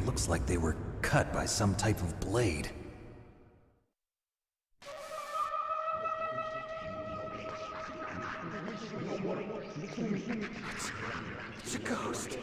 Looks like they were cut by some type of blade. It's a ghost.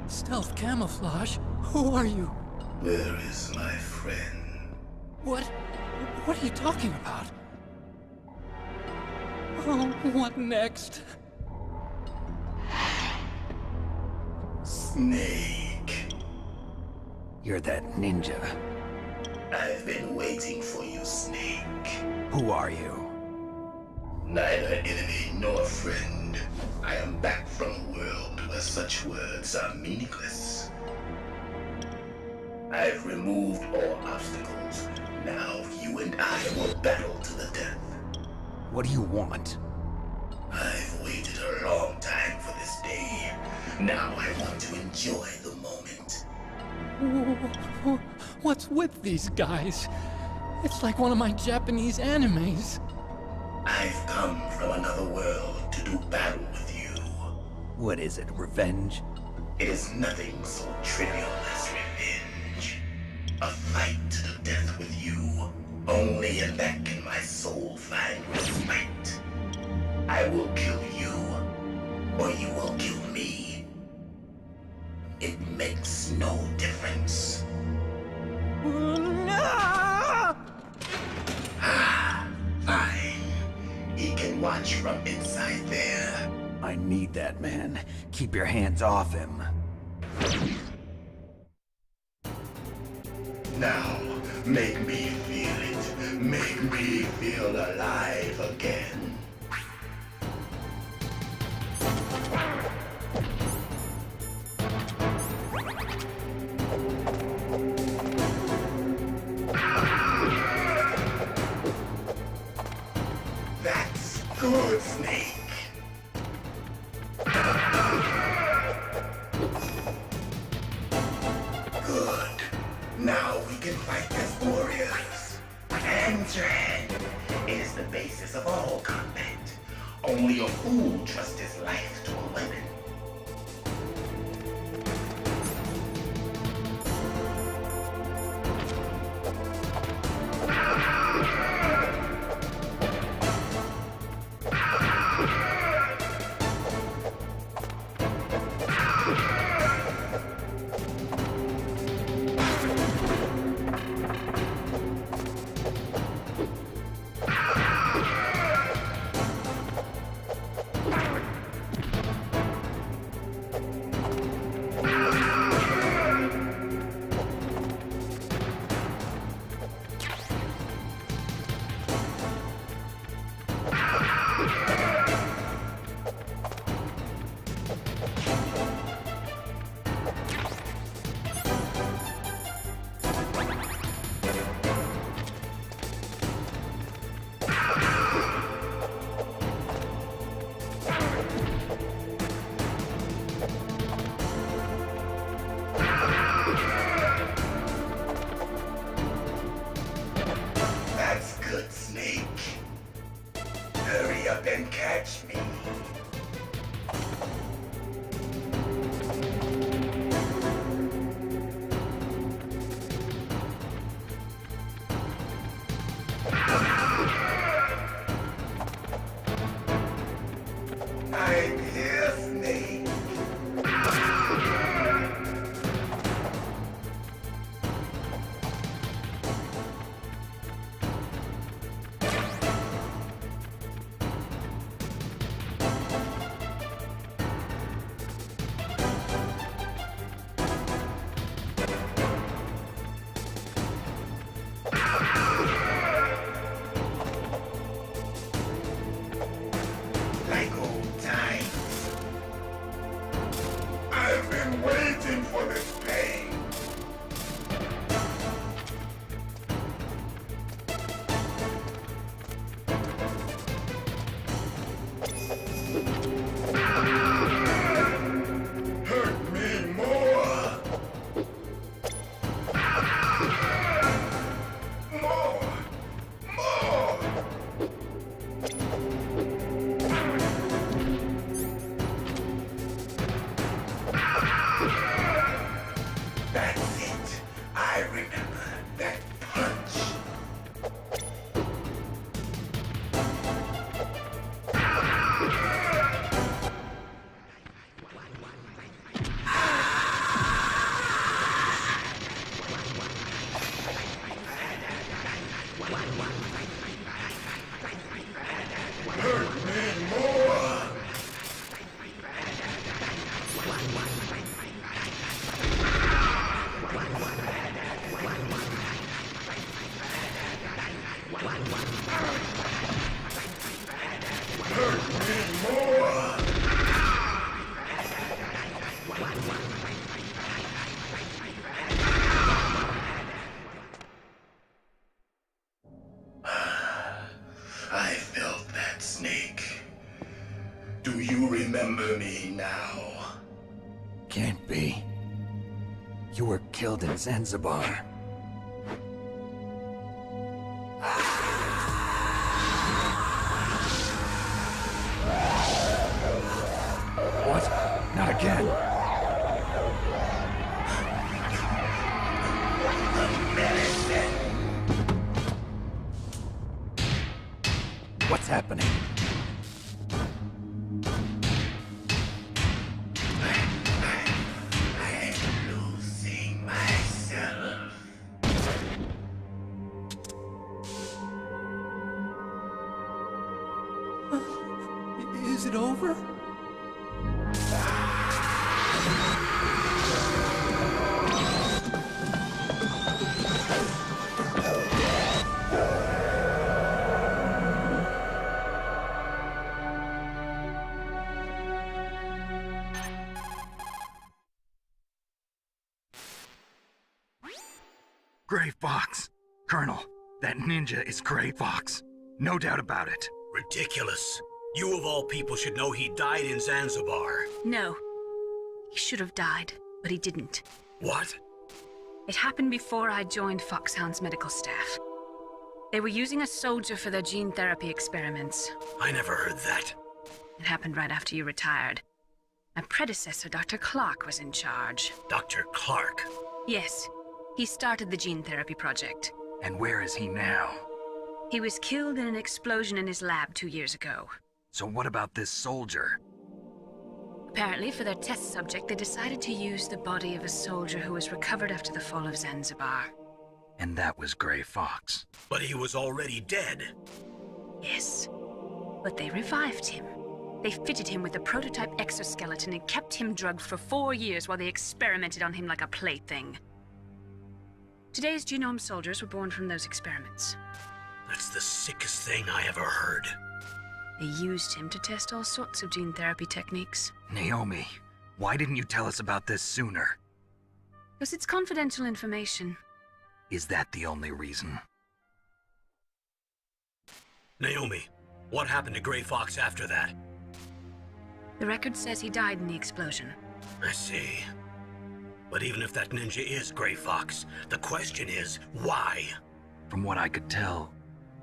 Stealth camouflage? Who are you? Where is my friend? What are you talking about? Oh, what next? Snake. You're that ninja. I've been waiting for you, Snake. Who are you? Neither enemy nor friend. I am back from a world where such words are meaningless. I've removed all obstacles. Now you and I will battle to the death. What do you want? I've waited a long time for this day. Now I want to enjoy the moment. What's with these guys? It's like one of my Japanese animes. I've come from another world to do battle with you. What is it, revenge? It is nothing so trivial as revenge. A fight to the death with you. Only in that can my soul find respite. I will kill you, or you will kill me. It makes no difference. Ah, fine. He can watch from inside there. I need that man. Keep your hands off him. Now, make me feel it. Make me feel alive again. That's good, Snake. Good. Now we can fight as warriors. Hand to hand. It is the basis of all combat. Only a fool trusts his life to a weapon. remember me now? Can't be. You were killed in Zanzibar. What? Not again. What's happening? I'm losing myself. Is it over? Gray Fox. Colonel, that ninja is Gray Fox. No doubt about it. Ridiculous. You of all people should know he died in Zanzibar. No. He should have died, but he didn't. What? It happened before I joined Foxhound's medical staff. They were using a soldier for their gene therapy experiments. I never heard that. It happened right after you retired. My predecessor, Dr. Clark, was in charge. Dr. Clark. Yes, he started the gene therapy project. And where is he now? He was killed in an explosion in his lab 2 years ago. So what about this soldier? Apparently, for their test subject, they decided to use the body of a soldier who was recovered after the fall of Zanzibar. And that was Gray Fox. But he was already dead. Yes, but they revived him. They fitted him with a prototype exoskeleton and kept him drugged for 4 years while they experimented on him like a plaything. Today's genome soldiers were born from those experiments. That's the sickest thing I ever heard. They used him to test all sorts of gene therapy techniques. Naomi, why didn't you tell us about this sooner? Because it's confidential information. Is that the only reason? Naomi, what happened to Gray Fox after that? The record says he died in the explosion. I see. But even if that ninja is Gray Fox, the question is, why? From what I could tell,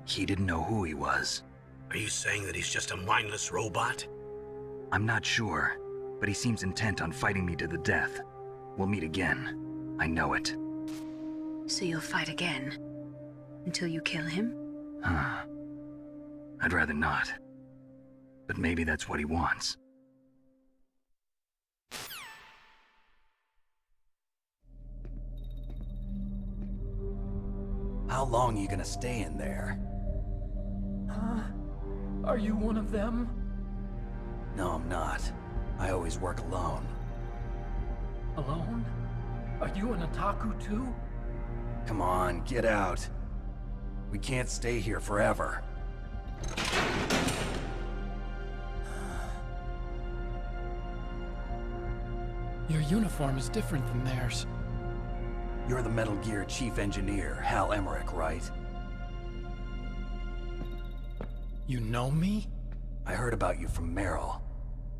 he didn't know who he was. Are you saying that he's just a mindless robot? I'm not sure, but he seems intent on fighting me to the death. We'll meet again. I know it. So you'll fight again? Until you kill him? I'd rather not. But maybe that's what he wants. How long are you gonna stay in there? Are you one of them? No, I'm not. I always work alone. Alone? Are you an otaku too? Come on, get out. We can't stay here forever. Your uniform is different than theirs. You're the Metal Gear Chief Engineer, Hal Emmerich, right? You know me? I heard about you from Meryl.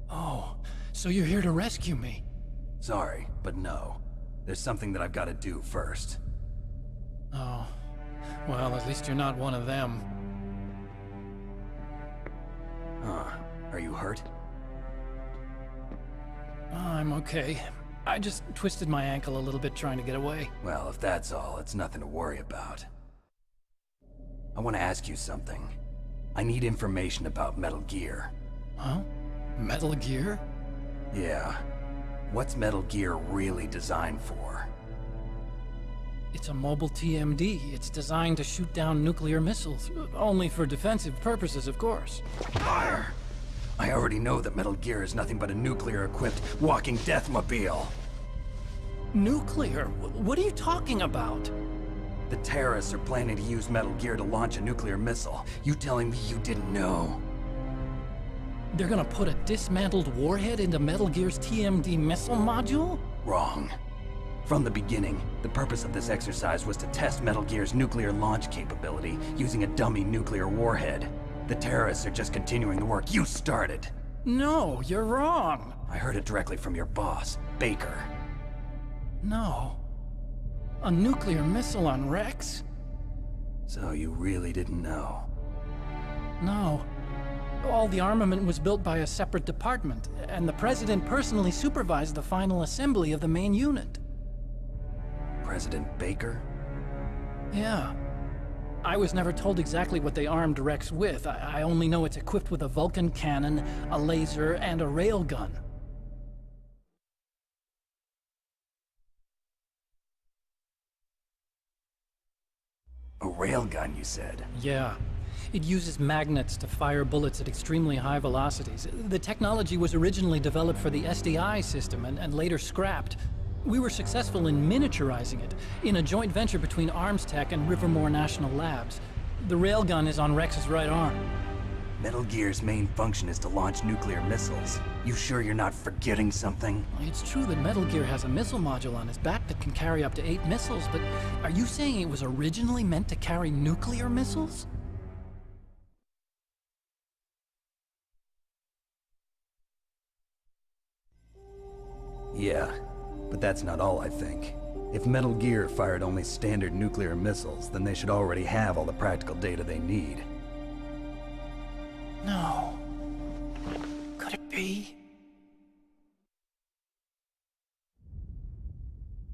Oh, so you're here to rescue me? Sorry, but no. There's something that I've got to do first. Oh, well, at least you're not one of them. Huh. Are you hurt? I'm okay. I just twisted my ankle a little bit trying to get away. Well, if that's all, it's nothing to worry about. I want to ask you something. I need information about Metal Gear. Huh? Metal Gear? Yeah. What's Metal Gear really designed for? It's a mobile TMD. It's designed to shoot down nuclear missiles. Only for defensive purposes, of course. Fire! I already know that Metal Gear is nothing but a nuclear-equipped walking deathmobile. Nuclear? What are you talking about? The terrorists are planning to use Metal Gear to launch a nuclear missile. You telling me you didn't know? They're gonna put a dismantled warhead into Metal Gear's TMD missile module? Wrong. From the beginning, the purpose of this exercise was to test Metal Gear's nuclear launch capability using a dummy nuclear warhead. The terrorists are just continuing the work you started. No, you're wrong. I heard it directly from your boss, Baker. No. A nuclear missile on Rex? So you really didn't know? No. All the armament was built by a separate department, and the President personally supervised the final assembly of the main unit. President Baker? Yeah. I was never told exactly what they armed Rex with. I only know it's equipped with a Vulcan cannon, a laser, and a railgun. A railgun, you said? Yeah. It uses magnets to fire bullets at extremely high velocities. The technology was originally developed for the SDI system and later scrapped. We were successful in miniaturizing it, in a joint venture between Arms Tech and Rivermore National Labs. The railgun is on Rex's right arm. Metal Gear's main function is to launch nuclear missiles. You sure you're not forgetting something? It's true that Metal Gear has a missile module on his back that can carry up to 8 missiles, but are you saying it was originally meant to carry nuclear missiles? Yeah, but that's not all I think. If Metal Gear fired only standard nuclear missiles, then they should already have all the practical data they need. No. Could it be?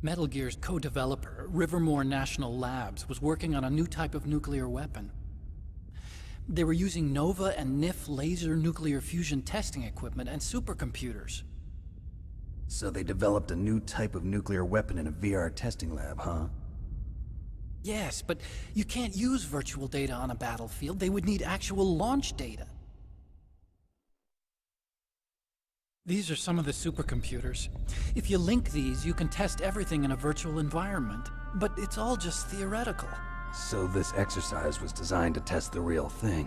Metal Gear's co-developer, Rivermore National Labs, was working on a new type of nuclear weapon. They were using NOVA and NIF laser nuclear fusion testing equipment and supercomputers. So they developed a new type of nuclear weapon in a VR testing lab, huh? Yes, but you can't use virtual data on a battlefield. They would need actual launch data. These are some of the supercomputers. If you link these, you can test everything in a virtual environment. But it's all just theoretical. So this exercise was designed to test the real thing.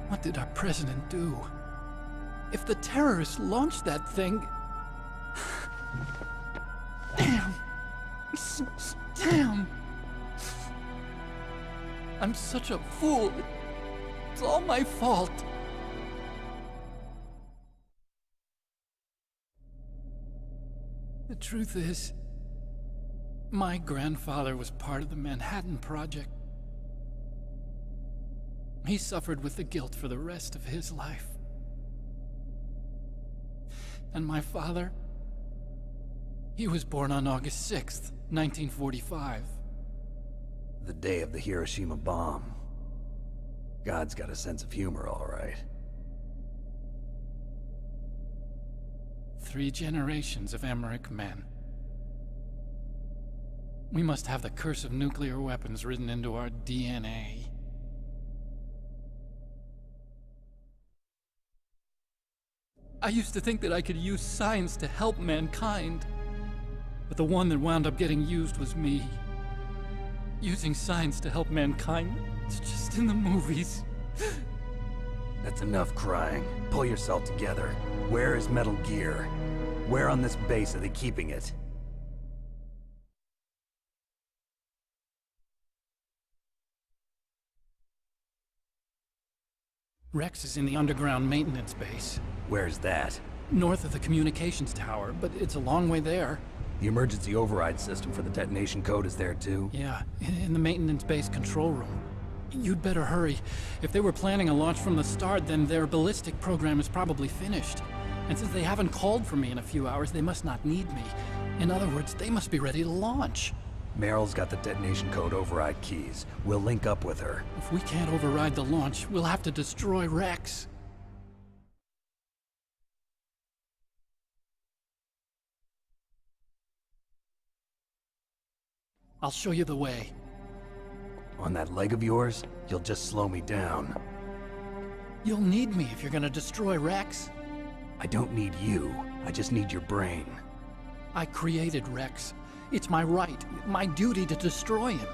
What did our president do? If the terrorists launched that thing... Damn! Damn! I'm such a fool. It's all my fault. The truth is, my grandfather was part of the Manhattan Project. He suffered with the guilt for the rest of his life. And my father, he was born on August 6th, 1945. The day of the Hiroshima bomb. God's got a sense of humor, all right. 3 generations of Emmerich men. We must have the curse of nuclear weapons written into our DNA. I used to think that I could use science to help mankind, but the one that wound up getting used was me. Using science to help mankind, it's just in the movies. That's enough crying. Pull yourself together. Where is Metal Gear? Where on this base are they keeping it? Rex is in the underground maintenance base. Where's that? North of the communications tower, but it's a long way there. The emergency override system for the detonation code is there too? Yeah, in the maintenance base control room. You'd better hurry. If they were planning a launch from the start, then their ballistic program is probably finished. And since they haven't called for me in a few hours, they must not need me. In other words, they must be ready to launch. Meryl's got the detonation code override keys. We'll link up with her. If we can't override the launch, we'll have to destroy Rex. I'll show you the way. On that leg of yours, you'll just slow me down. You'll need me if you're gonna destroy Rex. I don't need you. I just need your brain. I created Rex. It's my right, my duty to destroy him.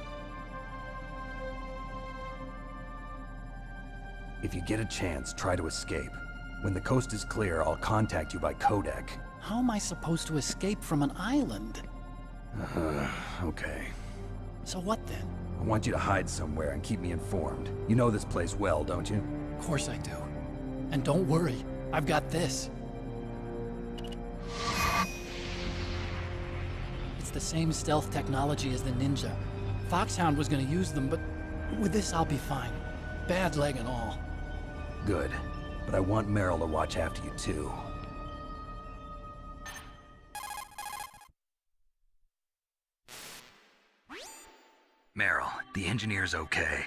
If you get a chance, try to escape. When the coast is clear, I'll contact you by codec. How am I supposed to escape from an island? Okay. So what then? I want you to hide somewhere and keep me informed. You know this place well, don't you? Of course I do. And don't worry, I've got this. It's the same stealth technology as the Ninja. Foxhound was gonna use them, but with this I'll be fine. Bad leg and all. Good. But I want Meryl to watch after you too. Meryl, the engineer's okay.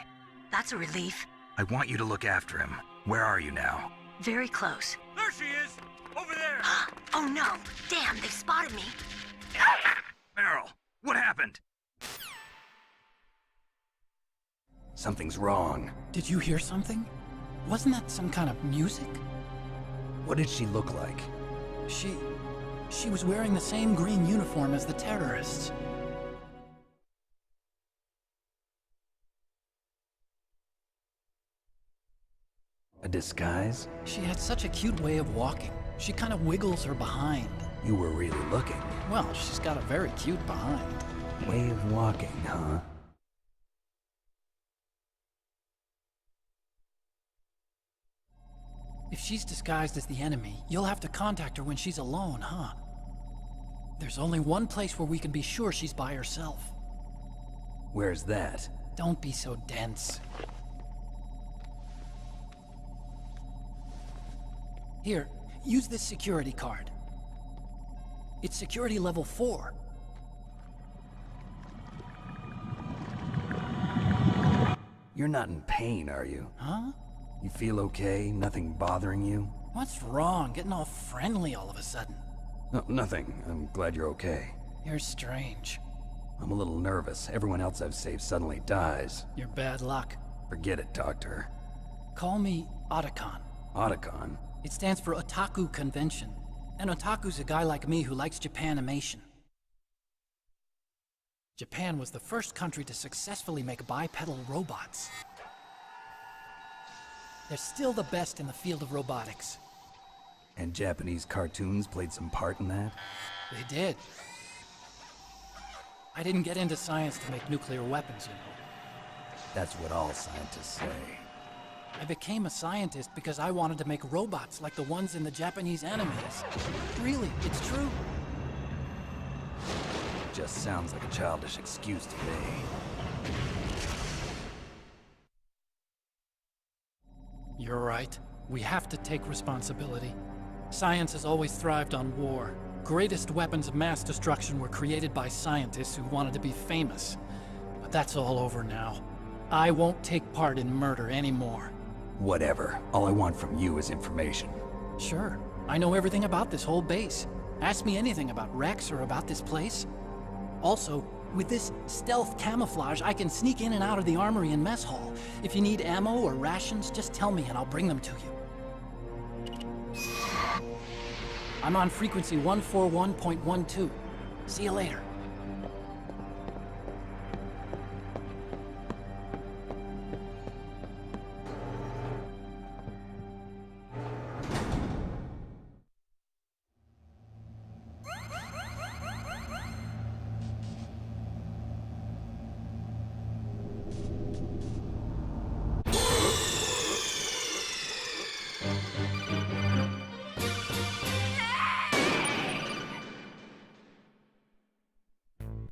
That's a relief. I want you to look after him. Where are you now? Very close. There she is! Over there! Oh no! Damn, they've spotted me. Meryl, what happened? Something's wrong. Did you hear something? Wasn't that some kind of music? What did she look like? She was wearing the same green uniform as the terrorists. A disguise? She had such a cute way of walking. She kind of wiggles her behind. You were really looking. Well, she's got a very cute behind. Way of walking, huh? If she's disguised as the enemy, you'll have to contact her when she's alone, huh? There's only one place where we can be sure she's by herself. Where's that? Don't be so dense. Here, use this security card. It's security level 4. You're not in pain, are you? Huh? You feel okay? Nothing bothering you? What's wrong? Getting all friendly all of a sudden. No, nothing. I'm glad you're okay. You're strange. I'm a little nervous. Everyone else I've saved suddenly dies. You're bad luck. Forget it, Doctor. Call me Otacon. Otacon? It stands for Otaku Convention. An otaku's a guy like me who likes Japanimation. Japan was the first country to successfully make bipedal robots. They're still the best in the field of robotics. And Japanese cartoons played some part in that? They did. I didn't get into science to make nuclear weapons, you know. That's what all scientists say. I became a scientist because I wanted to make robots like the ones in the Japanese animes. Really, it's true. Just sounds like a childish excuse to me. You're right. We have to take responsibility. Science has always thrived on war. Greatest weapons of mass destruction were created by scientists who wanted to be famous. But that's all over now. I won't take part in murder anymore. Whatever. All I want from you is information. Sure. I know everything about this whole base. Ask me anything about Rex or about this place. Also, with this stealth camouflage, I can sneak in and out of the armory and mess hall. If you need ammo or rations, just tell me and I'll bring them to you. I'm on frequency 141.12. See you later.